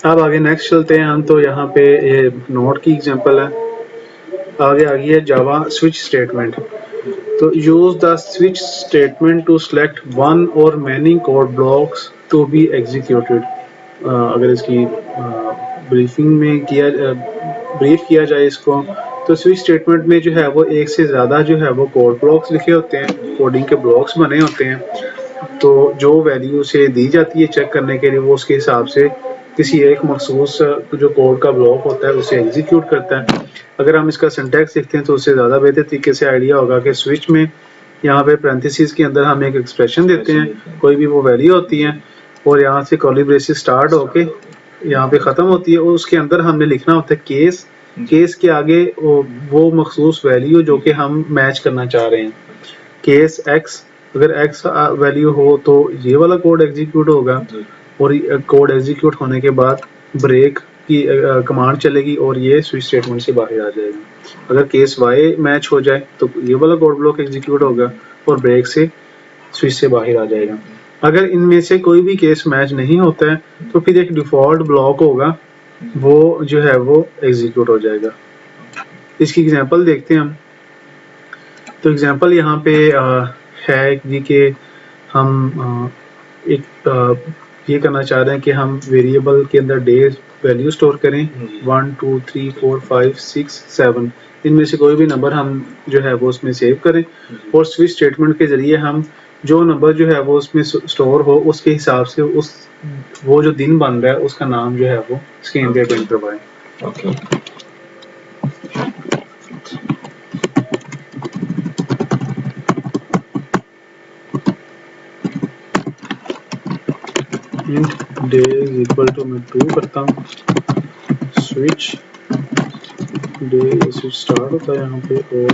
अब आगे नेक्स्ट चलते हैं हम। तो यहाँ पे ये नोट की एग्जांपल है। आगे आ गई है जावा स्विच स्टेटमेंट। तो use the switch statement to select one और many code blocks to be executed. अगर इसकी ब्रीफिंग में ब्रीफ किया जाए इसको, तो स्विच स्टेटमेंट में जो है वो एक से ज़्यादा जो है वो कोड ब्लॉक्स लिखे होते हैं, कोडिंग के ब्लॉक्स बने होते हैं। तो जो वैल्यू उसे दी जाती है चेक करने के लिए, वो उसके हिसाब से किसी एक मखसूस जो कोड का ब्लॉक होता है उसे एग्जीक्यूट करता है। अगर हम इसका सिंटैक्स देखते हैं तो उससे ज़्यादा बेहतर तरीके से आइडिया होगा कि स्विच में यहाँ पे पैरेंथेसिस के अंदर हम एक एक्सप्रेशन देते हैं, कोई भी वो वैल्यू होती है, और यहाँ से कर्ली ब्रेसेस स्टार्ट होके यहाँ पे ख़त्म होती है, और उसके अंदर हमने लिखना होता है केस। केस के आगे वो मखसूस वैल्यू जो कि हम मैच करना चाह रहे हैं। केस एक्स, अगर एक्स वैल्यू हो तो ये वाला कोड एग्जीक्यूट होगा, और कोड एग्जीक्यूट होने के बाद ब्रेक की कमांड चलेगी और ये स्विच स्टेटमेंट से बाहर आ जाएगा। अगर केस वाई मैच हो जाए तो ये वाला कोड ब्लॉक एग्जीक्यूट होगा और ब्रेक से स्विच से बाहर आ जाएगा। अगर इनमें से कोई भी केस मैच नहीं होता है तो फिर एक डिफ़ॉल्ट ब्लॉक होगा, वो जो है वो एग्जीक्यूट हो जाएगा। इसकी एग्जांपल देखते हैं हम। तो एग्जांपल यहाँ पे है जी कि हम ये करना चाह रहे हैं कि हम वेरिएबल के अंदर डे वैल्यू स्टोर करें 1 2 3 4 5 6 7, इनमें से कोई भी नंबर हम जो है वो उसमें सेव करें, और स्विच स्टेटमेंट के ज़रिए हम जो नंबर जो है वो उसमें स्टोर हो उसके हिसाब से उस वो जो दिन बन रहा है उसका नाम जो है वो स्क्रीन पे प्रिंट करवाएं। Int day is equal to, मैं 2 करता हूँ, स्विच डे स्विच स्टार्ट होता है यहाँ पे, और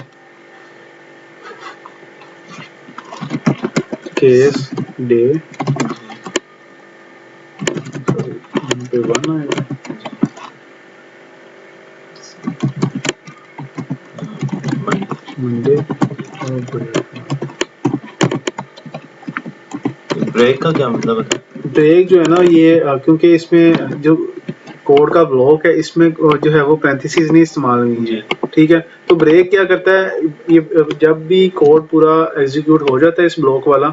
केस डे पे 1 आएगा, मंडे और ब्रेक का क्या मतलब है? ब्रेक जो है ना ये क्योंकि इसमें जो कोड का ब्लॉक है इसमें जो है वो पैरेंथेसिस नहीं इस्तेमाल हुई है, ठीक है। तो ब्रेक क्या करता है, ये जब भी कोड पूरा एग्जीक्यूट हो जाता है इस ब्लॉक वाला,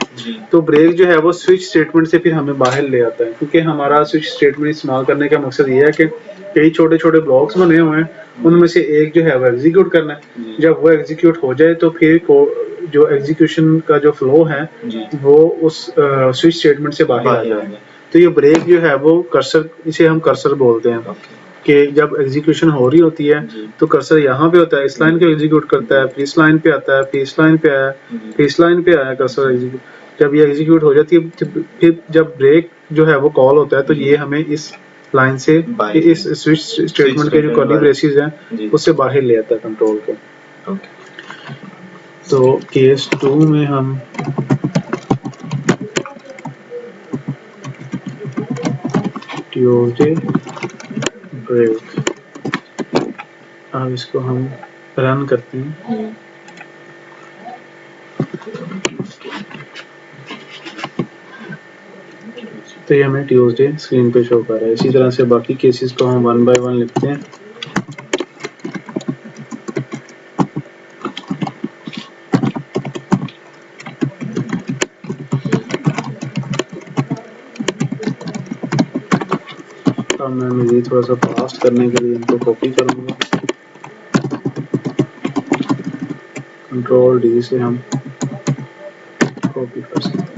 तो ब्रेक जो है वो स्विच स्टेटमेंट से फिर हमें बाहर ले आता है, क्योंकि हमारा स्विच स्टेटमेंट इस्तेमाल करने का मकसद ये है कि कई छोटे छोटे ब्लॉक्स बने हुए हैं, उनमें से एक जो है वो एग्जीक्यूट करना है। जब वो एग्जीक्यूट हो जाए तो फिर जो एग्जीक्यूशन का जो फ्लो है वो उस स्विच स्टेटमेंट से बाहर आ जाएगा। तो ये ब्रेक जो है वो कर्सर, इसे हम कर्सर बोलते हैं, कि जब एग्जीक्यूशन हो रही होती है तो कर्सर यहाँ पे होता है, इस लाइन को एग्जीक्यूट करता है, फिर इस लाइन पे आता है, फिर इस लाइन पे आया, फिर इस लाइन पे आया कर्सर एग्जीक्यूट। जब ये एग्जीक्यूट हो जाती है फिर जब ब्रेक जो है वो कॉल होता है तो ये हमें इस लाइन से इस स्विच स्टेटमेंट के जो कर्ली ब्रेसेस हैं उससे बाहर ले आता है कंट्रोल को। तो केस 2 में हम ट्यूजडे ब्रेक, अब इसको हम रन करते हैं। तो ये हमें ट्यूसडे स्क्रीन पे शो कर रहा है। इसी तरह से बाकी केसेस को हम 1 बाय 1 लिखते हैं। अब मैं मज़ीद थोड़ा सा फास्ट करने के लिए इनको कॉपी करूँगा, कंट्रोल डी से हम कॉपी कर सकते हैं।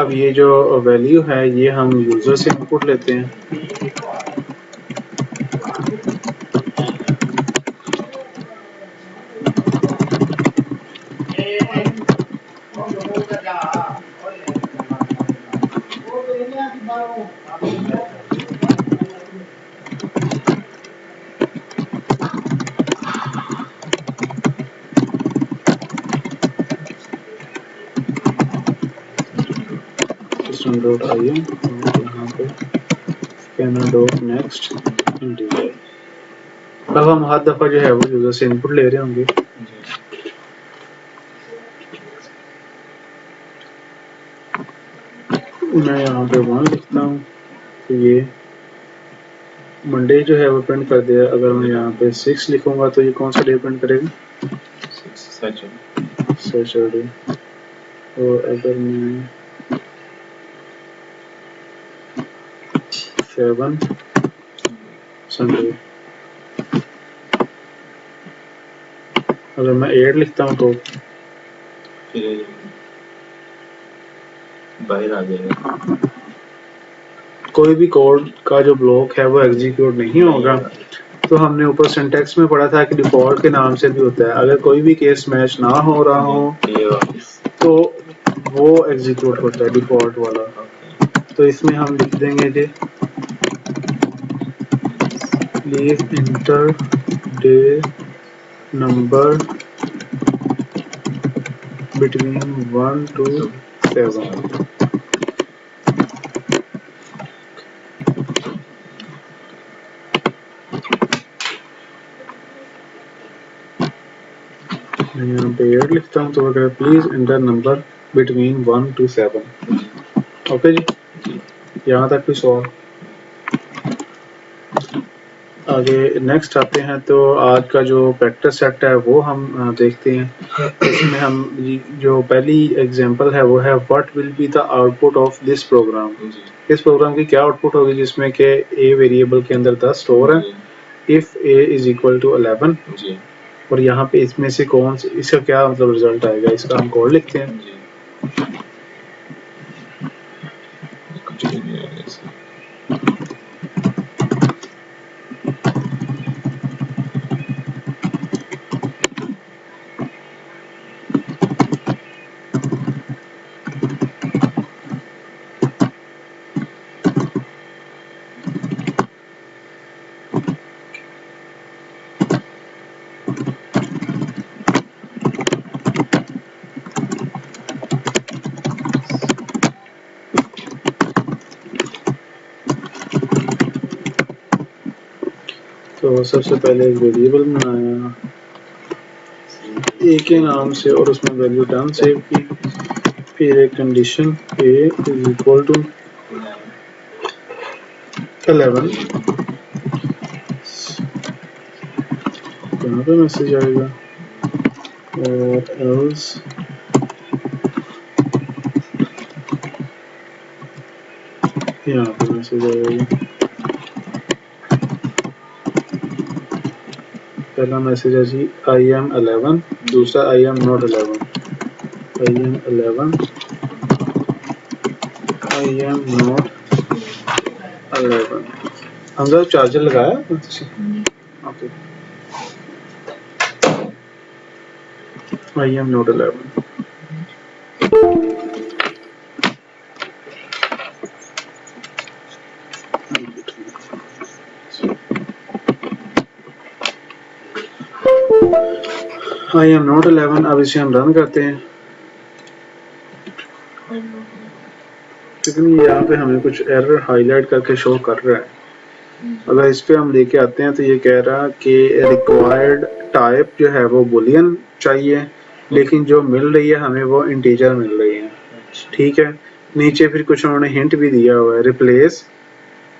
अब ये जो वैल्यू है ये हम यूज़र से इनपुट लेते हैं। स्कैनर डॉट आई एम और यहाँ पे स्कैनर डॉट नेक्स्ट इंटीजर। अब हम हर दफ़ा जो है वो यूज़र से इनपुट ले रहे होंगे। मैं यहाँ पे 1 लिखता हूँ तो ये मंडे जो है वो प्रिंट कर दिया। अगर मैं यहाँ पे 6 लिखूंगा तो ये कौन सा डे प्रिंट करेगा? सैटरडे। और अगर मैं 7 संडे। अगर मैं 8 लिखता हूँ तो फिर बाहर आ जाएगा। कोई भी कोड का जो ब्लॉक है वो एग्जीक्यूट नहीं होगा। तो हमने ऊपर सिंटैक्स में पढ़ा था कि डिफॉल्ट के नाम से भी होता है। अगर कोई भी केस मैच ना हो रहा हो तो वो एग्जीक्यूट होता है डिफॉल्ट वाला। तो इसमें हम लिख देंगे कि please inter day number between 1 to 7। मैं यहाँ पे 8 लिखता हूँ तो अगर please enter number between 1 to 7। Okay ji, यहाँ तक भी सॉल्व। आगे नेक्स्ट आते हैं तो आज का जो प्रैक्टिस सेट है वो हम देखते हैं। इसमें हम जो पहली एग्जांपल है वो है what will be the output of this program. इस प्रोग्राम की क्या आउटपुट होगी जिसमें कि ए वेरिएबल के अंदर 10 स्टोर है। If A is equal to 11 और यहाँ पे इसमें से कौन से इसका क्या मतलब रिजल्ट आएगा, इसका हम कोड लिखते हैं। तो सबसे पहले एक वेरिएबल बनाया ए के नाम से और उसमें वैल्यू डन सेव की। फिर एक condition A is equal to 11 यहाँ पे मैसेज आएगा और एल्स यहाँ पे मैसेज आएगा। पहला मैसेज है जी आई एम 11, दूसरा I am not 11। I am 11, I am not 11। हमने चार्जर लगाया okay. I am not 11। I am not 11। अब इसे हम रन करते हैं लेकिन यहाँ पे हमें कुछ एरर हाईलाइट करके शो कर रहा है। अगर इस पे हम लेके आते हैं तो ये कह रहा कि रिक्वायर्ड टाइप जो है वो बुलियन चाहिए लेकिन जो मिल रही है हमें वो इंटीजर मिल रही है। ठीक है, नीचे फिर कुछ उन्होंने हिंट भी दिया हुआ है, replace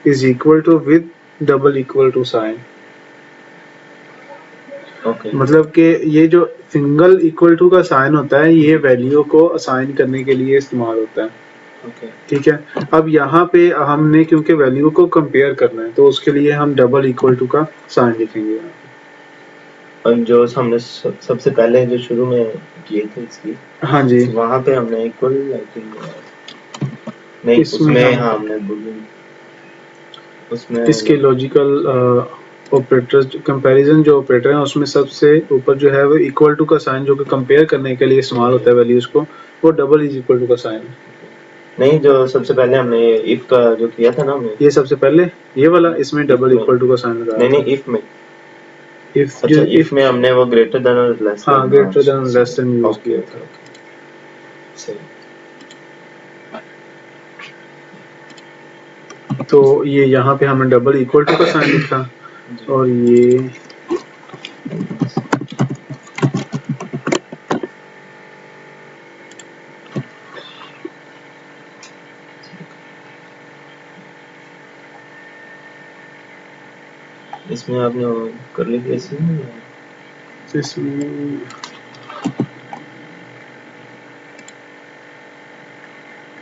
is equal to with double equal to sign. मतलब कि ये जो सिंगल इक्वल टू का साइन होता है ये वैल्यू को असाइन करने के लिए इस्तेमाल होता है। ठीक है, अब यहाँ पे हमने क्योंकि वैल्यू को कंपेयर करना है तो उसके लिए हम डबल इक्वल टू का साइन लिखेंगे। और जो हमने सबसे पहले जो शुरू में किए थे इसकी, हाँ जी, वहाँ पे हमने इक्वल नहीं उसमें हाँ हमने बुलियन उसमें इसके लॉजिकल ऑपरेटर्स कंपैरिजन जो ऑपरेटर है उसमें सबसे ऊपर जो है वो इक्वल टू का साइन जो कि कंपेयर करने के लिए इस्तेमाल होता है वैल्यूज को, वो डबल इज इक्वल टू का साइन। नहीं, जो सबसे पहले हमने इफ का जो किया था ना हमने, ये सबसे पहले ये वाला, इसमें डबल इक्वल टू का साइन लगाया। नहीं इफ में अच्छा इफ में हमने वो ग्रेटर देन और लेस देन, हाँ greater than less than use किया था। सही। तो ये यहाँ पे हमने डबल इक्वल टू का साइन लिखा जी। और ये इसमें आपने करली ब्रेसेस नहीं लगाए? इसमें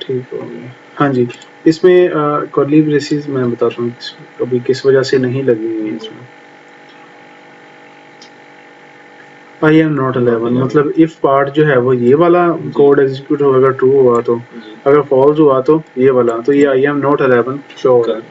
ठीक हो गया। हाँ जी, इसमें कर्ली ब्रेसेस मैं बताता हूँ अभी किस वजह से नहीं लगी हुई है इसमें। आई एम नॉट 11 मतलब इफ पार्ट जो है वो ये वाला कोड एग्जीक्यूट होगा, अगर ट्रू हुआ तो, जी। अगर फॉल्स हुआ तो ये वाला, तो ये आई एम नॉट 11 शो हो रहा है।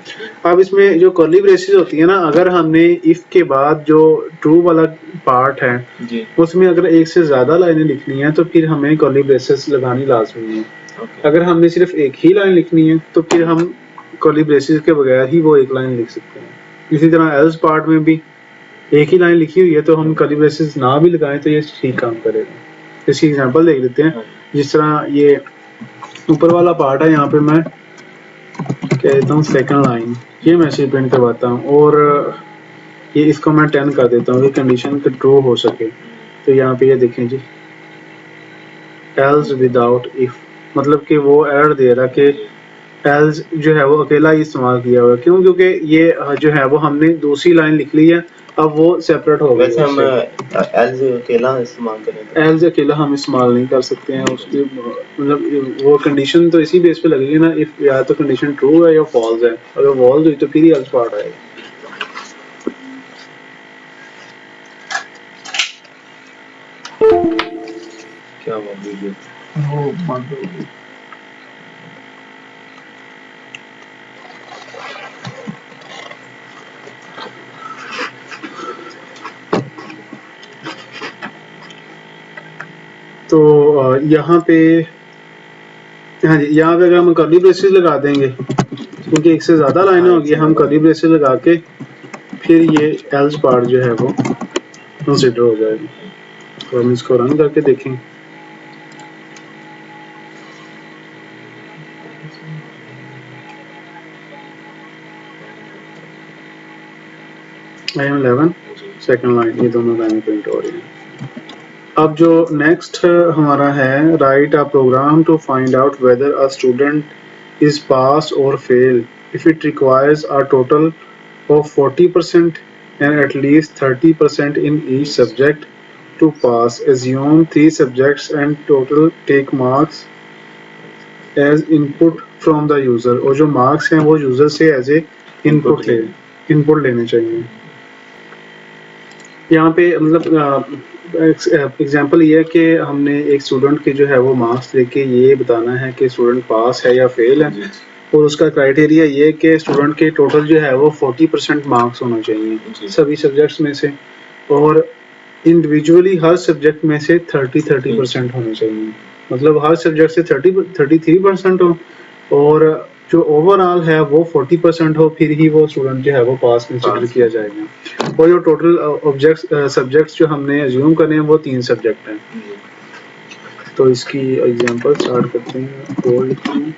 अब इसमें जो कर्ली ब्रेसेस होती है ना, अगर हमने इफ के बाद जो ट्रू वाला पार्ट है जी। उसमें अगर एक से ज्यादा लाइनें लिखनी है तो फिर हमें कर्ली ब्रेसेस लगानी लाजमी है। ओके। अगर हमने सिर्फ एक ही लाइन लिखनी है तो फिर हम कर्ली ब्रेसेस के बगैर ही वो एक लाइन लिख सकते हैं। इसी तरह एल्स पार्ट में भी एक ही लाइन लिखी हुई है तो हम कर्ली ब्रेसेस ना भी लगाएं तो ये ठीक काम करेगा। इसकी एग्जांपल देख लेते हैं। जिस तरह ये ऊपर वाला पार्ट है, यहाँ पे मैं कह देता हूँ सेकंड लाइन, ये मैसेज प्रिंट करवाता हूँ और ये इसको मैं 10 कर देता हूँ कि कंडीशन ट्रू हो सके। तो यहाँ पे ये देखें जी, एल्स विदाउट इफ, मतलब कि वो एरर दे रहा कि एल्स जो है वो अकेला ही इस्तेमाल किया हुआ है। क्यों? क्योंकि ये जो है वो हमने दूसरी लाइन लिख ली है, अब वो सेपरेट हो गई है। वैसे हम एल्स अकेला इस्तेमाल करें तो एल्स अकेला हम इस्तेमाल नहीं कर सकते हैं, उसकी मतलब वो कंडीशन तो इसी बेस पे लगेगी ना, इफ या तो कंडीशन ट्रू है या फॉल्स है, अगर फॉल्स हुई तो फिर ही एल्स पार्ट आएगा। क्या हुआ वीडियो? वो बंद हो गई। तो यहाँ पे, हाँ जी, यहाँ पे अगर हम कर्ली ब्रेसेस लगा देंगे क्योंकि एक से ज़्यादा लाइनें होगी, हम कर्ली ब्रेसेस लगा के फिर ये एल्स पार्ट जो है वो कंसिडर हो जाएगी। तो हम इसको रन करके देखें। आई एम 11 सेकंड लाइन, ये दोनों लाइनें प्रिंट हो रही हैं। अब जो नेक्स्ट हमारा है, write a program to find out whether a student is pass और fail if it requires a total of 40% and at least 30% in each subject to pass. Assume 3 subjects and total take marks as input from the user, और जो marks हैं वो user से as a input लेने चाहिए। यहाँ पे मतलब एग्जांपल ये है कि हमने एक स्टूडेंट के जो है वो मार्क्स लेके ये बताना है कि स्टूडेंट पास है या फेल है, और उसका क्राइटेरिया ये है कि स्टूडेंट के टोटल जो है वो 40% मार्क्स होना चाहिए सभी सब्जेक्ट्स में से, और इंडिविजुअली हर सब्जेक्ट में से 30% होने चाहिए। मतलब हर सब्जेक्ट से 33% हो और जो ओवरऑल है वो 40% हो, फिर ही वो स्टूडेंट जो है वो पास कंसिडर किया जाएगा। और जो टोटल सब्जेक्ट्स जो हमने अज्यूम करने हैं वो 3 सब्जेक्ट हैं। तो इसकी एग्जांपल स्टार्ट करते हैं। कोड लिखते हैं।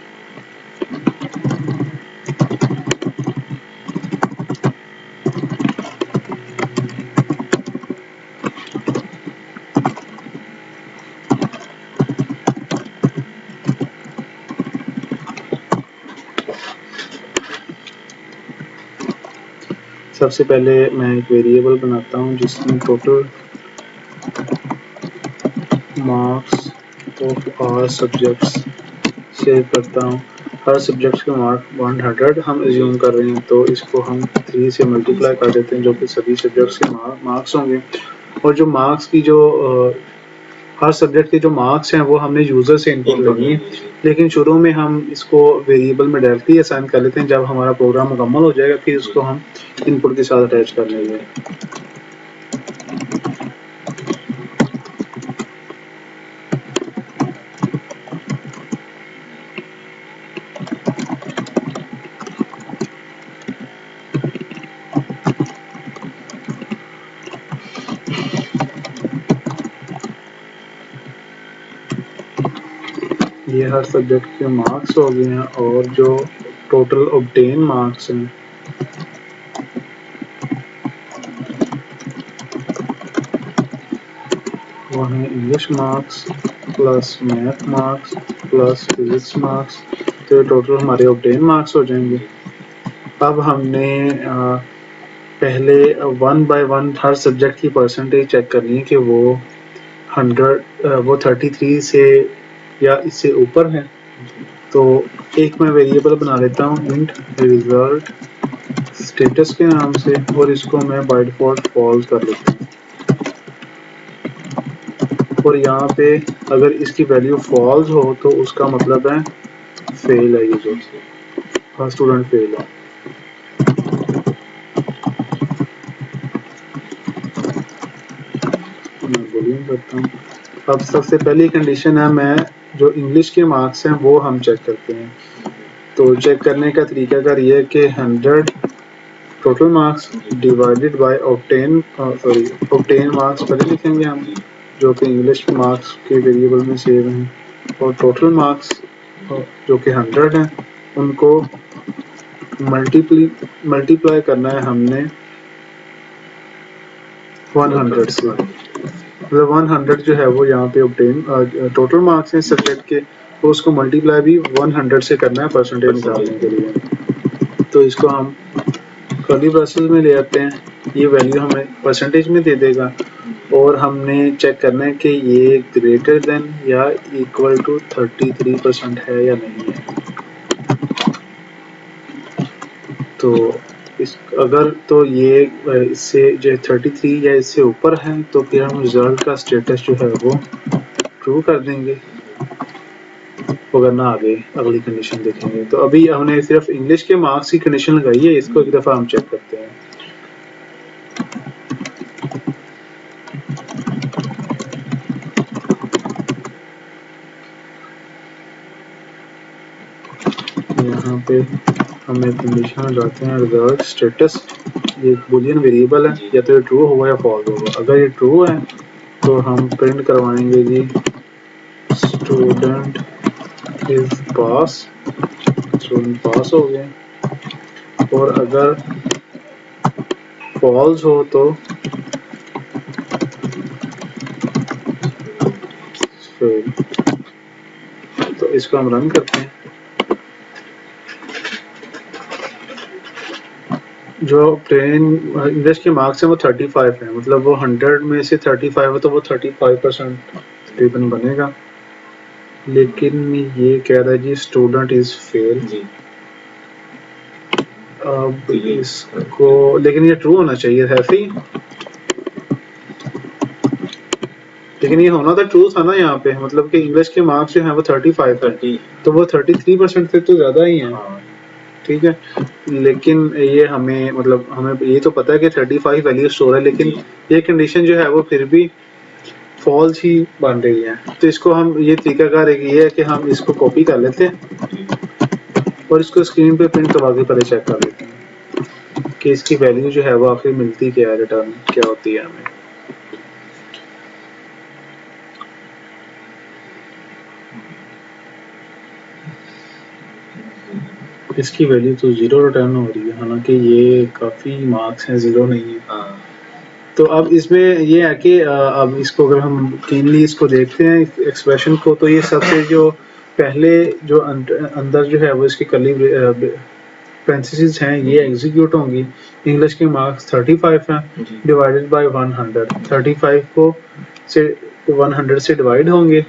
सबसे पहले मैं एक वेरिएबल बनाता हूँ जिसमें total marks of all subjects save करता हूँ। हर सब्जेक्ट के मार्क 100 हम एज्यूम कर रहे हैं, तो इसको हम 3 से मल्टीप्लाई कर देते हैं जो कि सभी सब्जेक्ट्स के मार्क्स होंगे। और जो मार्क्स की जो हर सब्जेक्ट के जो मार्क्स हैं वो हमने यूज़र से इनपुट लेनी है, लेकिन शुरू में हम इसको वेरिएबल में डायरेक्टली असाइन कर लेते हैं। जब हमारा प्रोग्राम मुकम्मल हो जाएगा फिर उसको हम इनपुट के साथ अटैच कर लेंगे। ये हर सब्जेक्ट के मार्क्स हो गए हैं और जो टोटल ऑब्टेन मार्क्स हैं वो हैं English marks plus math marks plus physics marks, तो ये टोटल हमारे ऑब्टेन मार्क्स हो जाएंगे। अब हमने पहले 1 बाय 1 हर सब्जेक्ट की परसेंटेज चेक करनी है कि वो 33 से या इससे ऊपर है। तो एक मैं वेरिएबल बना लेता हूँ इंट रिजल्ट स्टेटस के नाम से, और इसको मैं बाय डिफॉल्ट फॉल्स कर लेता हूँ। और यहाँ पे अगर इसकी वैल्यू फॉल्स हो तो उसका मतलब है फेल है, ये जो हर स्टूडेंट फेल है। मैं बूलियन करता हूँ। अब सबसे पहली कंडीशन है, मैं जो इंग्लिश के मार्क्स हैं वो हम चेक करते हैं। तो चेक करने का तरीकाकार ये है कि 100 total marks divided by obtain marks पहले लिखेंगे हम, जो कि इंग्लिश के मार्क्स के वेरिएबल में सेव हैं, और टोटल मार्क्स जो कि 100 हैं उनको मल्टीप्लाई करना है हमने 100 से। मतलब 100 जो है वो यहाँ पे ऑब्टेन टोटल मार्क्स हैं सब्जेक्ट के, तो उसको मल्टीप्लाई भी 100 से करना है परसेंटेज निकालने के लिए। तो इसको हम कर्ली ब्रेसेस में ले आते हैं, ये वैल्यू हमें परसेंटेज में दे देगा, और हमने चेक करना है कि ये ग्रेटर देन या इक्वल टू 33% है या नहीं है। तो इस अगर तो ये इससे जो 33 या इससे ऊपर है तो फिर हम रिजल्ट का स्टेटस जो है वो ट्रू कर देंगे, वरना आगे अगली कंडीशन देखेंगे। तो अभी हमने सिर्फ इंग्लिश के मार्क्स की कंडीशन लगाई है, इसको एक दफ़ा हम चेक करते हैं। यहाँ पे हम एक कंडीशन लगाते हैं रिजल्ट स्टेटस, ये बुलियन वेरिएबल है, या तो ये ट्रू होगा या फॉल्स होगा। अगर ये ट्रू है तो हम प्रिंट करवाएंगे जी student is pass, student pass हो गए। और अगर फॉल्स हो तो फेल। तो इसको हम रन करते हैं। जो ट्रेन इंग्लिश के मार्क्स हैं वो 35 है, मतलब वो 100 में से 35 है तो वो 35% तकरीबन बनेगा। लेकिन ये कह रहा है जी स्टूडेंट इज फेल। अब इसको, लेकिन ये ट्रू होना चाहिए है सही, लेकिन ये होना तो ट्रू था ना यहाँ पे, मतलब कि इंग्लिश के मार्क्स जो हैं वो 35 है, तो वो 33% से तो ज़्यादा ही हैं। ठीक है, लेकिन ये हमें मतलब हमें ये तो पता है कि 35 वैल्यू स्टोर है, लेकिन ये कंडीशन जो है वो फिर भी फॉल्स ही बन रही है। तो इसको हम ये तरीकाकार ये है कि हम इसको कॉपी कर लेते हैं और इसको स्क्रीन पे प्रिंट करवा के पहले चेक कर लेते हैं कि इसकी वैल्यू जो है वो आखिर मिलती क्या है, रिटर्न क्या होती है हमें। इसकी वैल्यू तो 0 रिटर्न हो रही है, हालांकि ये काफ़ी मार्क्स हैं, 0 नहीं है। तो अब इसमें ये है कि अब इसको अगर हम क्लीनली इसको देखते हैं एक्सप्रेशन को, तो ये सबसे जो पहले जो अंदर जो है वो इसकी कर्ली पैरेंथेसिस हैं ये एग्जीक्यूट होंगी। इंग्लिश के मार्क्स 35 हैं डिवाइडेड बाय 100, 35 को से 100 से डिवाइड होंगे,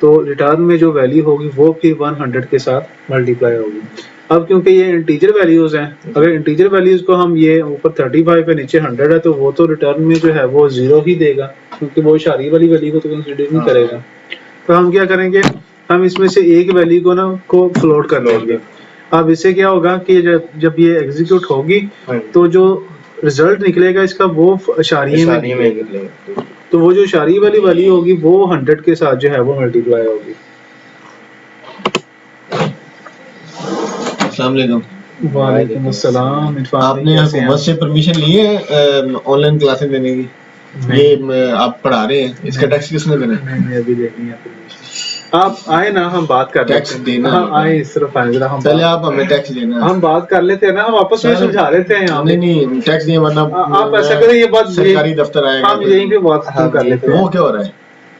तो रिटर्न में जो वैल्यू होगी वो फिर 100 के साथ मल्टीप्लाई होगी। अब क्योंकि ये इंटीजर वैल्यूज हैं, अगर इंटीजर वैल्यूज को हम ये ऊपर 35 है नीचे 100 है, तो वो तो रिटर्न में जो है वो 0 ही देगा, क्योंकि वो इशारे वाली वैल्यू को तो कंसीडर नहीं करेगा। तो हम क्या करेंगे, हम इसमें से एक वैल्यू को ना को फ्लोट कर लेंगे। अब इससे क्या होगा कि जब ये एग्जीक्यूट होगी तो जो रिजल्ट निकलेगा इसका वो इशारे में निकलेगा, तो वो जो इशारे वाली वैल्यू होगी वो 100 के साथ जो है वो मल्टीप्लाई होगी। वालेकुम अस्सलाम। आपने हुकूमत से परमिशन ली है ऑनलाइन क्लासेस देने की? ये आप पढ़ा रहे हैं, इसका टैक्स किसने देना है? नहीं, अभी लेनी है परमिशन। आप आए ना, हम बात कर टैक्स लेते हैं। देना हाँ है। आए इस तरफ आए जरा, हम पहले बात आप हमें टैक्स देना है। हम बात कर लेते हैं ना, हम आपस में सर, सुलझा लेते हैं यहाँ पे। नहीं टैक्स नहीं, वरना आप ऐसा करें, ये बात सरकारी दफ्तर आएगा हम तो यहीं पे बात खत्म हम कर यहीं लेते पे- हैं। वो क्या हो रहा है?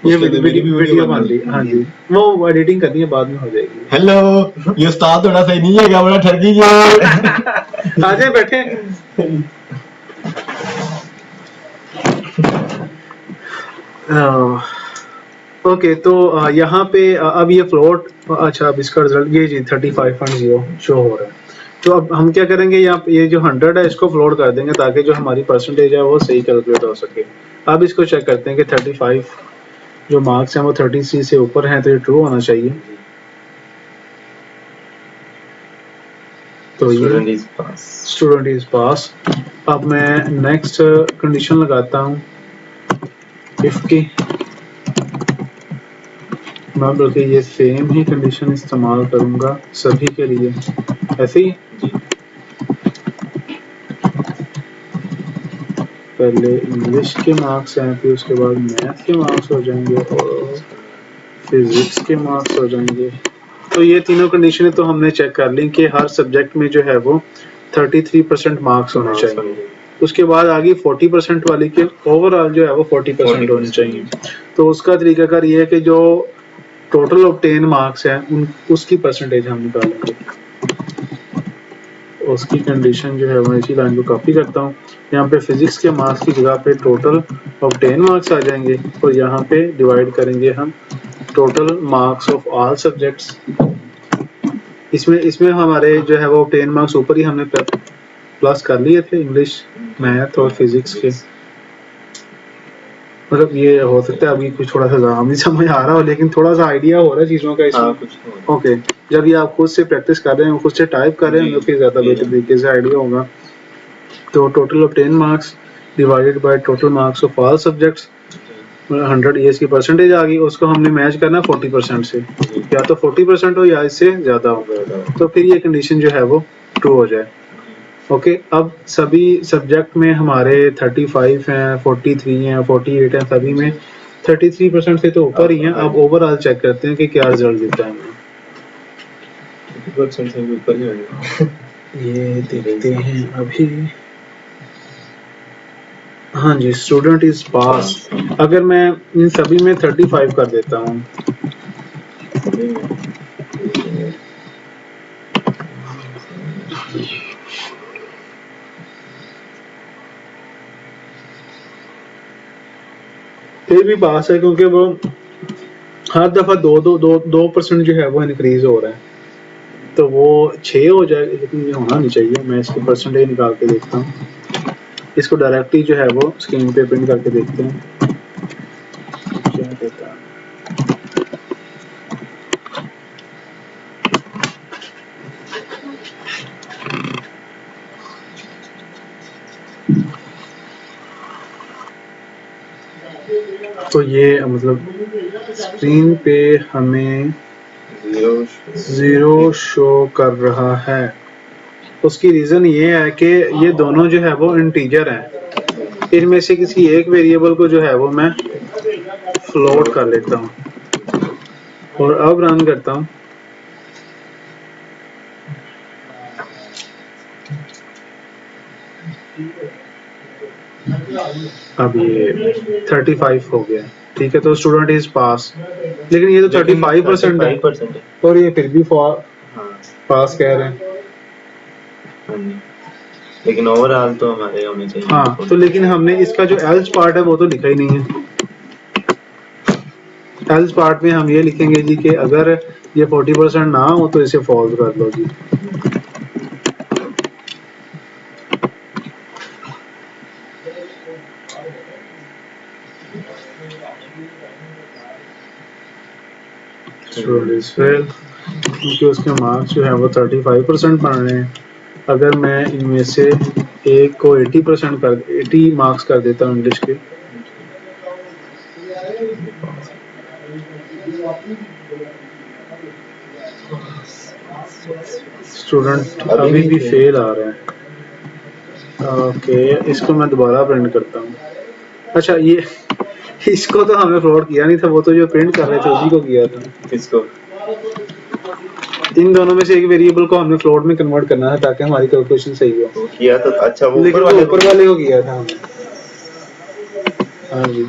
ये उसके अंदर मेरी भी वीडियो बन रही है। हाँ जी, वो एडिटिंग करनी है, बाद में हो जाएगी। हेलो, ये उस्ताद थोड़ा सही नहीं है, बड़ा ठगी जो। आ जाए बैठे। ओके, तो यहाँ पे अब ये फ्लोट, अच्छा अब इसका रिजल्ट ये जी 35.0 शो हो रहा है। तो अब हम क्या करेंगे, यहाँ पे ये जो 100 है इसको फ्लोट कर देंगे ताकि जो हमारी परसेंटेज है वो सही कैलकुलेट हो सके। अब इसको चेक करते हैं कि 35 जो मार्क्स हैं वो 33 से ऊपर हैं, तो ये ट्रू होना चाहिए। तो स्टूडेंट ये इज पास। स्टूडेंट इज पास। अब मैं नेक्स्ट कंडीशन लगाता हूँ, इफ की मैं बल्कि ये सेम ही कंडीशन इस्तेमाल करूंगा सभी के लिए, ऐसे ही। जी पहले इंग्लिश के मार्क्स हैं, फिर उसके बाद मैथ के मार्क्स हो जाएंगे और फिजिक्स के मार्क्स हो जाएंगे। तो ये तीनों कंडीशनें तो हमने चेक कर ली कि हर सब्जेक्ट में जो है वो 33% मार्क्स होने चाहिए। उसके बाद आगे 40% वाली के ओवरऑल जो है वो 40% होने चाहिए। तो उसका तरीकाकार ये है कि जो टोटल ऑब्टेन मार्क्स हैं उसकी परसेंटेज हम निकालेंगे। उसकी कंडीशन जो है मैं इसी लाइन को कॉपी करता हूँ। यहाँ पे फिजिक्स के मार्क्स की जगह पे टोटल ऑब्टेन मार्क्स आ जाएंगे और यहाँ पे डिवाइड करेंगे हम total marks of all subjects. इसमें हमारे जो है वो ऑब्टेन मार्क्स ऊपर ही हमने प्लस कर लिए थे, इंग्लिश, मैथ और फिजिक्स के। मतलब ये हो सकता है अभी कुछ थोड़ा सा ज़्यादा नहीं समझ आ रहा हो, लेकिन थोड़ा सा आइडिया हो रहा है चीज़ों का इसमें। कुछ ओके, जब ये आप खुद से प्रैक्टिस कर रहे हैं, खुद से टाइप कर रहे हैं, तो फिर ज़्यादा बेहतर तरीके से आइडिया होगा। तो total of 10 marks divided by total marks of all subjects, 100 ये इसकी परसेंटेज आ गई। उसको हमने मैच करना 40% से, या तो 40% हो या इससे ज़्यादा हो, तो फिर ये कंडीशन जो है वो ट्रू हो जाए। ओके, अब सभी सब्जेक्ट में हमारे 35 हैं, 43 हैं, 48 हैं, सभी में 33% से तो ऊपर ही हैं। अब ओवरऑल चेक करते हैं कि क्या रिजल्ट देता है हमें। 30% से भी ऊपर ही होगा। ये देखते हैं अभी। हाँ जी, स्टूडेंट इज पास। अगर मैं इन सभी में 35 कर देता हूँ, फिर भी पास है, क्योंकि वो हर दफा 2% जो है वो इंक्रीज हो रहा है। तो वो 6 हो जाएगा, लेकिन ये होना नहीं चाहिए। मैं इसकी परसेंटेज निकाल के देखता हूँ, इसको डायरेक्टली जो है वो स्क्रीन पे प्रिंट करके देखते हैं क्या कहता है। तो ये मतलब स्क्रीन पे हमें 0 शो कर रहा है। उसकी रीज़न ये है कि ये दोनों जो है वो इंटीजर हैं। इनमें से किसी एक वेरिएबल को जो है वो मैं फ्लोट कर लेता हूँ और अब रन करता हूँ। अब ये 35 हो गया, ठीक है। तो स्टूडेंट इज पास, लेकिन ये तो 35% है और ये फिर भी पास कह रहे हैं। लेकिन ओवरऑल तो हमारे होने चाहिए। हाँ, तो लेकिन हमने इसका जो एल्स पार्ट है वो तो लिखा ही नहीं है। एल्स पार्ट में हम ये लिखेंगे जी कि अगर ये 40% ना हो तो इसे फॉल्स कर दो जी। क्योंकि उसके मार्क्स जो है वो 35% बन रहे हैं। अगर मैं इनमें से एक को 80 मार्क्स कर देता हूँ इंग्लिश के, स्टूडेंट अभी भी फेल आ रहा है। ओके, इसको मैं दोबारा प्रिंट करता हूँ। अच्छा, इसको तो हमें फ्लोट किया नहीं था, वो तो जो प्रिंट कर रहे थे उसी को किया था। किसको? इन दोनों में से एक वेरिएबल को हमने फ्लोट में कन्वर्ट करना है ताकि हमारी कैलकुलेशन सही हो। वो किया तो अच्छा, वो लेकिन ऊपर वो वाले ऊपर वाले को किया था हमने। हाँ जी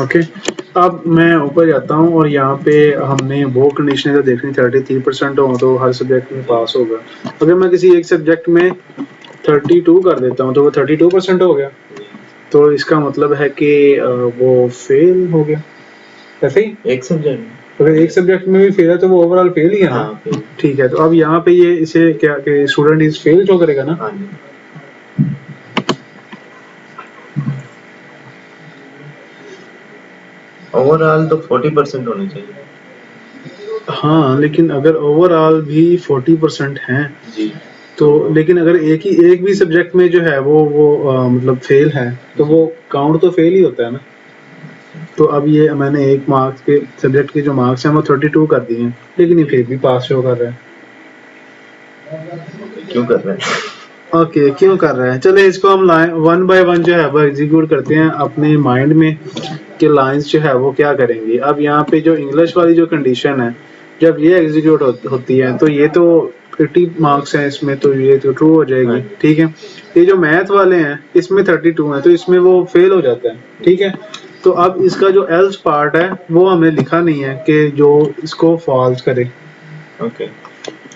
ओके। अब मैं ऊपर जाता हूँ और यहाँ पे हमने वो कंडीशनें तो देखनी 33% हो तो हर सब्जेक्ट में पास होगा। अगर मैं किसी एक सब्जेक्ट में 32 कर देता हूँ तो वो 32% हो गया, तो इसका मतलब है कि वो फेल हो गया। ऐसे ही एक सब्जेक्ट अगर एक सब्जेक्ट में भी फेल है तो वो ओवरऑल फेल ही है ना। हाँ फिर ठीक है, तो अब यहाँ पे ये इसे क्या कि स्टूडेंट इज फेल शो करेगा ना। हाँ जी। ओवरऑल तो 40% होने चाहिए। हाँ लेकिन अगर ओवरऑल भी 40% हैं जी तो लेकिन अगर एक भी सब्जेक्ट में जो है वो मतलब फेल है तो वो काउंट तो फेल ही होता है ना। तो अब ये मैंने एक मार्क्स के सब्जेक्ट के जो मार्क्स हैं वो 32 कर दिए हैं, लेकिन ये फिर भी पास शो कर रहा है। क्यों कर रहे हैं? ओके क्यों कर रहा है, चले इसको हम लाइन वन बाय वन जो है वो एग्जीक्यूट करते हैं अपने माइंड में कि लाइंस जो है वो क्या करेंगी। अब यहाँ पे जो इंग्लिश वाली जो कंडीशन है जब ये एग्जीक्यूट होती है तो ये तो 50 मार्क्स हैं इसमें, तो ये तो ट्रू हो जाएगी। ठीक है, ये जो मैथ वाले हैं इसमें 32 है तो इसमें वो फेल हो जाता है। ठीक है, तो अब इसका जो एल्स पार्ट है वो हमने लिखा नहीं है कि जो इसको फॉल्स करे। ओके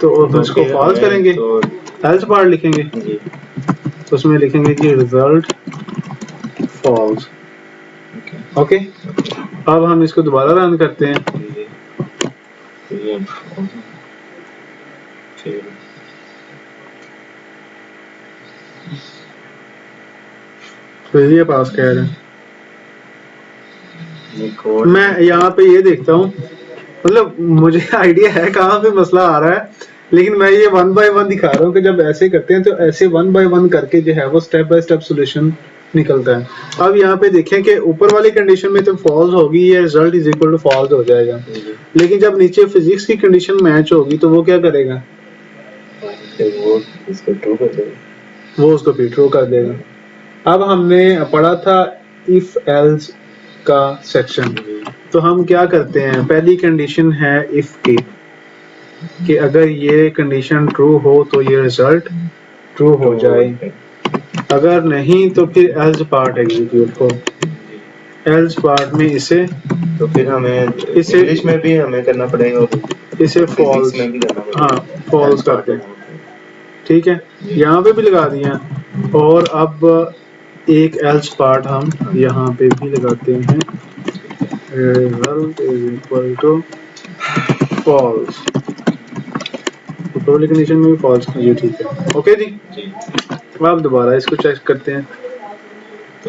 तो इसको फिर फॉल्स हमें करेंगे, तो एल्स पार्ट लिखेंगे, जी तो उसमें लिखेंगे कि रिजल्ट फॉल्स। ओके ओके, अब हम इसको दोबारा रन करते हैं जी तो ये फिर तो ये पास कह रहे हैं। ये कोड मैं यहाँ पे ये देखता हूँ, मतलब मुझे आइडिया है कहाँ पे मसला आ रहा है, लेकिन मैं ये वन बाय वन दिखा रहा हूँ कि जब ऐसे करते हैं तो ऐसे वन बाय वन करके जो है वो स्टेप बाय स्टेप सोल्यूशन निकलता है। अब यहाँ पे देखें कि ऊपर वाली कंडीशन में तो फॉल्स होगी, ये result is equal to false हो जाएगा, लेकिन जब नीचे फिजिक्स की कंडीशन मैच होगी तो वो क्या करेगा, फिर वो इसको ट्रू कर देगा, वो उसको फिर ट्रू कर देगा। अब हमने पढ़ा था इफ एल्स का सेक्शन, तो हम क्या करते हैं, पहली कंडीशन है इफ की कि अगर ये कंडीशन ट्रू हो तो ये रिजल्ट ट्रू हो जाए, अगर नहीं तो फिर एल्स पार्ट एग्जीक्यूट हो। एल्स पार्ट में इसे तो फिर हमें इसे इंग्लिश में भी हमें करना पड़ेगा और इसे फॉल्स, फिजिक्स में भी करना पड़ेगा। हाँ फॉल्स करते हैं। ठीक है, यहाँ पे भी लगा दिया, और अब एक एल्स पार्ट हम यहाँ पे भी लगाते हैं, result is equal to false. ऊपर वाली कंडीशन में भी फॉल्स कीजिए। ठीक है, ओके जी। अब दोबारा इसको चेक करते हैं।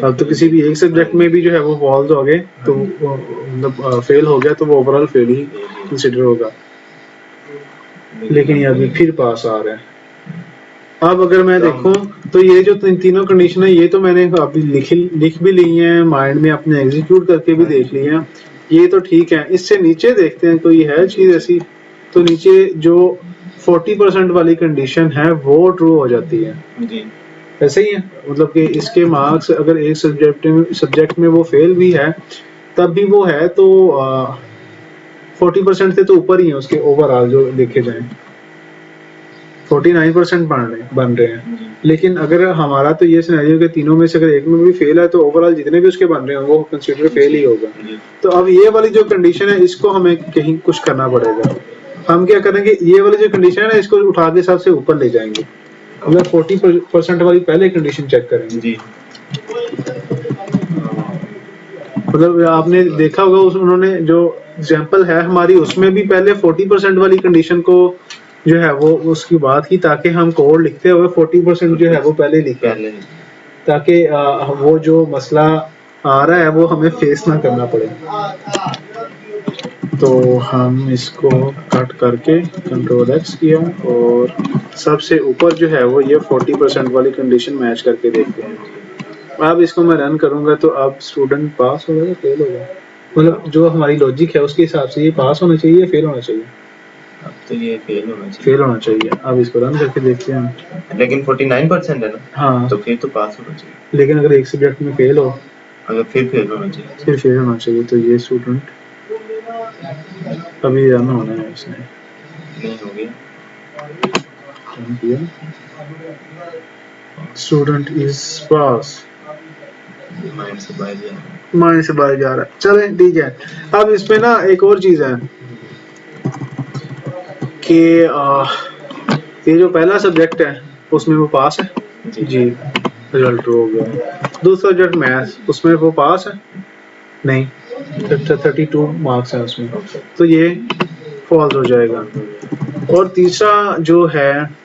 अब तो किसी भी एक सब्जेक्ट में भी जो है वो फॉल्स हो गए तो मतलब फेल हो गया तो वो ओवरऑल फेल ही कंसिडर होगा, लेकिन ये अभी फिर पास आ रहा है। अब अगर मैं देखूं तो ये जो तीनों कंडीशन है ये तो मैंने अभी लिख भी ली हैं, माइंड में अपने एग्जीक्यूट करके भी देख ली हैं, ये तो ठीक है। इससे नीचे देखते हैं कोई है चीज ऐसी, तो नीचे जो 40% वाली कंडीशन है वो ट्रू हो जाती है। जी ऐसे ही है, मतलब कि इसके मार्क्स अगर एक सब्जेक्ट में वो फेल भी है तब भी वो है तो 40% से तो ऊपर ही है उसके ओवरऑल जो देखे जाए, 49% बन रहे हैं। लेकिन अगर हमारा तो ये सिनेरियो कि तीनों में से अगर एक में भी फेल है तो ओवरऑल जितने भी उसके बन रहे हैं वो कंसीडर फेल ही होगा। तो अब ये वाली जो कंडीशन है इसको हमें कहीं कुछ करना पड़ेगा। हम क्या करेंगे, ये वाली जो कंडीशन है ना इसको उठा के सबसे ऊपर ले जाएंगे, मतलब 40% वाली पहले कंडीशन चेक करेंगे जी मतलब आपने देखा होगा उस उन्होंने जो एग्जांपल है हमारी उसमें भी पहले 40% वाली कंडीशन को जो है वो उसकी बात की ताकि हम कोड लिखते हुए 40% जो है वो पहले लिखें ताकि वो जो मसला आ रहा है वो हमें फेस ना करना पड़े। तो हम इसको कट करके कंट्रोल एक्स किया और सबसे ऊपर जो है वो ये 40% वाली कंडीशन मैच करके देखते हैं। अब इसको मैं रन करूंगा तो अब स्टूडेंट पास होगा या फेल होगा, मतलब जो हमारी लॉजिक है उसके हिसाब से ये पास होना चाहिए या फेल होना चाहिए। अब तो ये फेल होना चाहिए, फेल होना चाहिए। अब इसको रन करके देखते हैं हम। लेकिन 49% है ना, हाँ, तो फिर तो पास होना चाहिए। लेकिन अगर एक सब्जेक्ट में फेल हो अगर फिर फेल होना चाहिए, फिर फेल होना चाहिए। तो ये स्टूडेंट अभी रन होना है, इसने नहीं हो गया। रन किया, स्टूडेंट इज पास। माइंड से बाहर जा रहा है। माइंड से बाहर जा रहा है, चले ठीक है। अब इसमें ना एक और चीज है कि ये जो पहला सब्जेक्ट है उसमें वो पास है जी। जी, रिजल्ट ट्रू हो गया। दूसरा सब्जेक्ट मैथ्स, उसमें वो पास है नहीं, 32 मार्क्स है उसमें, ओके। तो ये फॉल्स हो जाएगा। और तीसरा जो है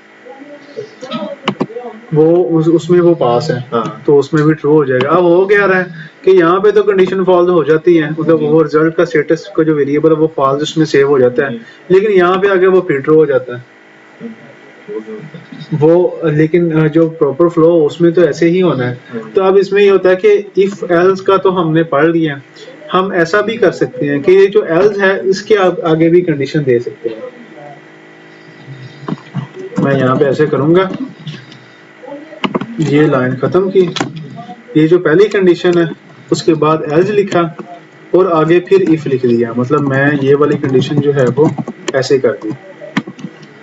वो उसमें वो पास है, हाँ। तो उसमें भी ट्रू हो जाएगा। अब हो क्या रहा है कि यहाँ पे तो कंडीशन फॉल्स हो जाती है, मतलब जी। वो रिजल्ट का स्टेटस का जो वेरिएबल है वो फॉल्स उसमें सेव हो जाता है, जी। लेकिन यहाँ पे आगे वो फिर ट्रू हो जाता है वो भी होता है। वो। लेकिन जो प्रॉपर फ्लो उसमें तो ऐसे ही होना है। तो अब इसमें ये होता है कि इफ एल्स का तो हमने पढ़ लिया, हम ऐसा भी कर सकते हैं कि ये जो एल्स है इसके आगे भी कंडीशन दे सकते हैं। मैं यहाँ पे ऐसे करूंगा, ये लाइन खत्म की, ये जो पहली कंडीशन है उसके बाद एल्स लिखा और आगे फिर इफ लिख दिया, मतलब मैं ये वाली कंडीशन जो है वो ऐसे कर दी।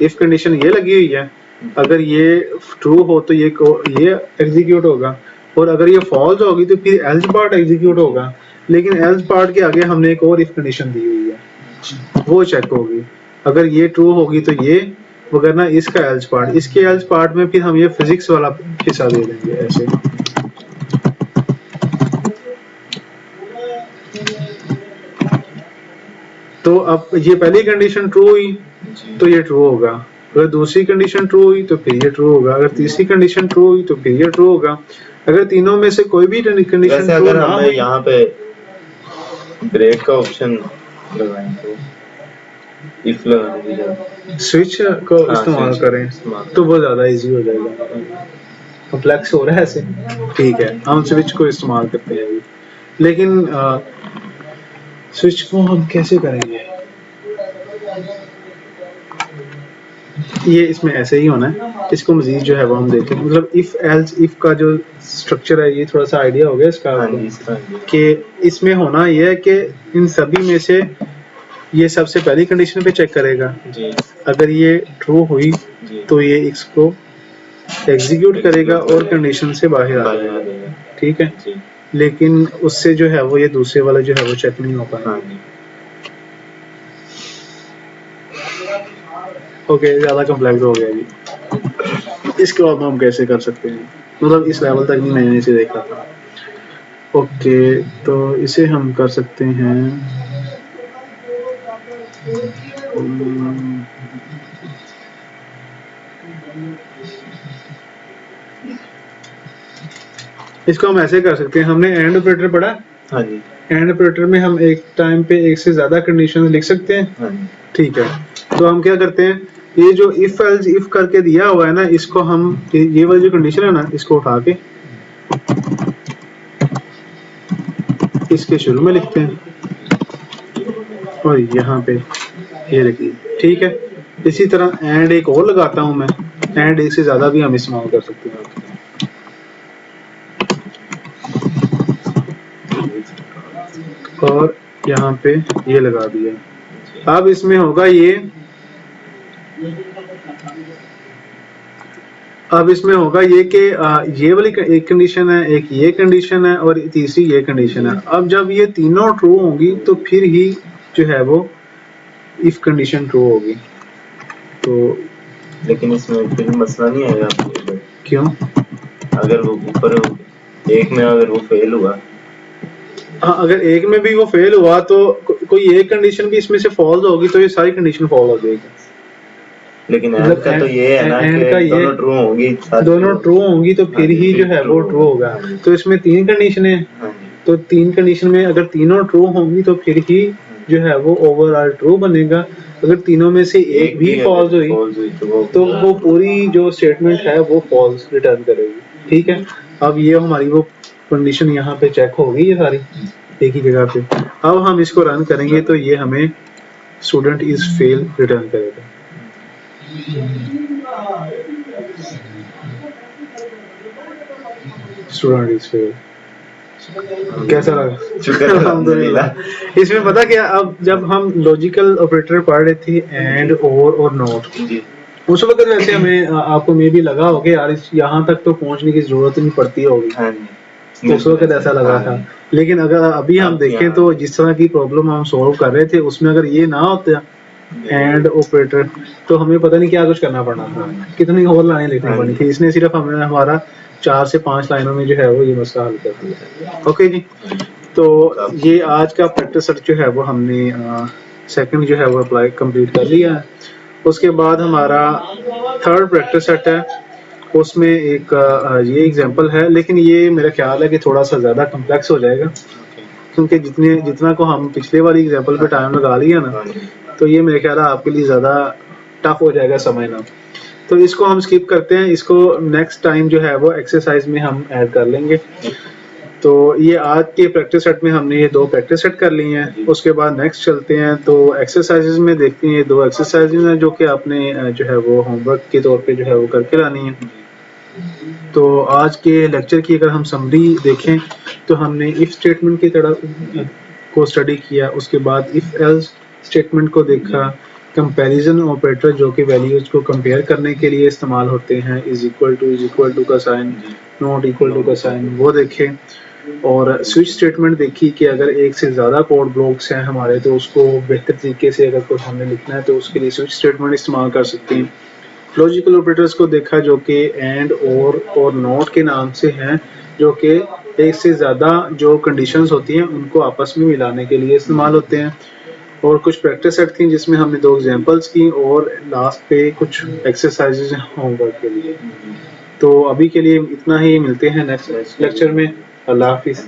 इफ कंडीशन ये लगी हुई है, अगर ये ट्रू हो तो ये एग्जीक्यूट होगा, और अगर ये फॉल्स होगी तो फिर एल्स पार्ट एग्जीक्यूट होगा, लेकिन एल्स पार्ट के आगे हमने एक और इफ कंडीशन दी हुई है, वो चेक होगी। अगर ये ट्रू होगी तो ये, वगरना इसका एल्स पार्ट, इसके एल्स पार्ट में फिर हम ये फिजिक्स वाला हिस्सा दे देंगे ऐसे। तो अब ये पहली कंडीशन ट्रू हुई तो ये ट्रू होगा, अगर दूसरी कंडीशन ट्रू हुई तो फिर ये ट्रू होगा, अगर तीसरी कंडीशन ट्रू हुई तो फिर ये ट्रू होगा। अगर तीनों में से कोई भी कंडीशन वैसे ट्रू अगर ना हमें हो, यहाँ पे ब्रेक का ऑप्शन लगाएं तो इफ लगाने की जगह स्विच को हाँ, इस्तेमाल switch करें इस्तेमाल तो वो ज्यादा इजी हो जाएगा। कॉम्प्लेक्स हो रहा है ऐसे, ठीक है हम स्विच को इस्तेमाल करते हैं अभी। लेकिन स्विच को हम कैसे करेंगे, ये इसमें ऐसे ही होना है। इसको मजीद जो है वो हम देखें, मतलब इफ एल्स इफ का जो स्ट्रक्चर है ये थोड़ा सा आइडिया हो गया इसका हाँ आपको, जी, इसका आइडिया। कि इसमें होना ये है कि इन सभी में से ये सबसे पहली कंडीशन पे चेक करेगा, जी अगर ये ट्रू हुई जी तो ये इसको एग्जीक्यूट करेगा और कंडीशन से बाहर आ बाहर आ जाएगा, जाएगा। ठीक है। जी लेकिन उससे जो है वो ये दूसरे वाला जो है वो चेक नहीं हो हाँ पाएगा। जी। ओके, ज्यादा कॉम्प्लेक्स हो गया जी। इसके बाद हम कैसे कर सकते हैं, मतलब इस लेवल तक भी मैंने इसे देखा था। ओके, तो इसे हम कर सकते हैं इसको हम ऐसे कर सकते हैं, हमने एंड ऑपरेटर पढ़ा, हाँ जी एंड ऑपरेटर में हम एक टाइम पे एक से ज्यादा कंडीशन लिख सकते हैं, हाँ जी ठीक है। तो हम क्या करते हैं, ये जो इफ एल्स इफ करके दिया हुआ है ना, इसको हम ये वाली जो कंडीशन है ना, इसको उठा के इसके शुरू में लिखते हैं और यहाँ पे ये लिखिए, ठीक है। इसी तरह एंड एक और लगाता हूँ मैं, एंड एक से ज्यादा भी हम इस्तेमाल कर सकते हैं। और यहाँ पे ये लगा दिया। अब इसमें होगा ये, अब इसमें होगा ये कि ये वाली एक कंडीशन है, एक ये कंडीशन है और तीसरी ये कंडीशन है। अब जब ये तीनों ट्रू होंगी तो फिर ही जो है वो इफ कंडीशन ट्रू होगी। तो लेकिन इसमें फिर मसला नहीं आएगा आपको? क्यों? अगर वो ऊपर एक में अगर वो फेल हुआ, हाँ, अगर एक में भी वो फेल हुआ तो कोई एक कंडीशन भी इसमें से फॉल्स होगी तो ये सारी कंडीशन फॉल हो जाएगी। लेकिन एंड मतलब का तो ये है ना कि दोनों ट्रू होंगी, दोनों ट्रू होंगी तो फिर हाँ जी, ही जो फिर है true वो ट्रू होगा। हाँ जी। तो इसमें तीन कंडीशन है, हाँ जी तो तीन कंडीशन में अगर तीनों ट्रू होंगी तो फिर ही जो है वो ओवरऑल ट्रू बनेगा। अगर तीनों में से एक भी फॉल्स हुई तो वो पूरी जो स्टेटमेंट है वो फॉल्स रिटर्न करेगी, ठीक है। अब ये हमारी वो कंडीशन यहाँ पे चेक होगी ये सारी एक ही जगह पे। अब हम इसको रन करेंगे तो ये हमें स्टूडेंट इज फेल रिटर्न करेगा। Student is fail. कैसा लगा? शुक्र अल्हम्दुलिल्लाह। इसमें पता क्या, अब जब हम लॉजिकल ऑपरेटर पढ़ रहे थे एंड और नॉट, जी उस वक्त वैसे हमें आपको में भी लगा होगा यार यहाँ तक तो पहुंचने की जरूरत नहीं पड़ती होगी, हाँ जी तो उस वक्त ऐसा लगा हाँ था। जी। लेकिन अगर अभी हम अब देखें यहाँ- तो जिस तरह की प्रॉब्लम हम सॉल्व कर रहे थे उसमें अगर ये ना होता एंड ऑपरेटर तो हमें पता नहीं क्या कुछ करना पड़ना था, कितनी और लाइनें लिखनी हाँ पड़ी जी। थी। इसने सिर्फ हमें हमारा 4 से 5 लाइनों में जो है वो ये मसला हल कर दिया। ओके जी, तो ये आज का प्रैक्टिस सेट जो है वो हमने सेकंड जो है वो अप्लाई कंप्लीट कर लिया है। उसके बाद हमारा थर्ड प्रैक्टिस सेट है, उसमें एक ये एग्जांपल है, लेकिन ये मेरा ख्याल है कि थोड़ा सा ज़्यादा कम्प्लेक्स हो जाएगा, क्योंकि जितना को हम पिछले वाली एग्जांपल पे टाइम लगा लिया ना, हाँ जी तो ये मेरे ख्याल है आपके लिए ज़्यादा टफ हो जाएगा समझना। तो इसको हम स्किप करते हैं, इसको नेक्स्ट टाइम जो है वो एक्सरसाइज में हम ऐड कर लेंगे। तो ये आज के प्रैक्टिस सेट में हमने ये 2 प्रैक्टिस सेट कर लिए हैं। उसके बाद नेक्स्ट चलते हैं तो एक्सरसाइजेज में देखते हैं, ये 2 एक्सरसाइजेज हैं जो कि आपने जो है वो होमवर्क के तौर पे जो है वो करके लानी है। तो आज के लेक्चर की अगर हम समरी देखें तो हमने इफ स्टेटमेंट की तरह को स्टडी किया, उसके बाद इफ एल्स स्टेटमेंट को देखा, कंपैरिजन ऑपरेटर जो कि वैल्यूज को कंपेयर करने के लिए इस्तेमाल होते हैं, इज इक्वल टू का साइन, नॉट इक्वल टू का साइन, वो देखें। और स्विच स्टेटमेंट देखी कि अगर एक से ज़्यादा कोड ब्लॉक्स हैं हमारे तो उसको बेहतर तरीके से अगर कोड हमने लिखना है तो उसके लिए स्विच स्टेटमेंट इस्तेमाल कर सकते हैं। लॉजिकल ऑपरेटर्स को देखा जो कि एंड और नॉट के नाम से हैं, जो कि एक से ज़्यादा जो कंडीशंस होती हैं उनको आपस में मिलाने के लिए इस्तेमाल होते हैं। और कुछ प्रैक्टिस सेट थी जिसमें हमने 2 एग्जांपल्स की और लास्ट पे कुछ एक्सरसाइजेज होमवर्क के लिए। तो अभी के लिए इतना ही, मिलते हैं नेक्स्ट लेक्चर में। अल्लाह हाफिज़।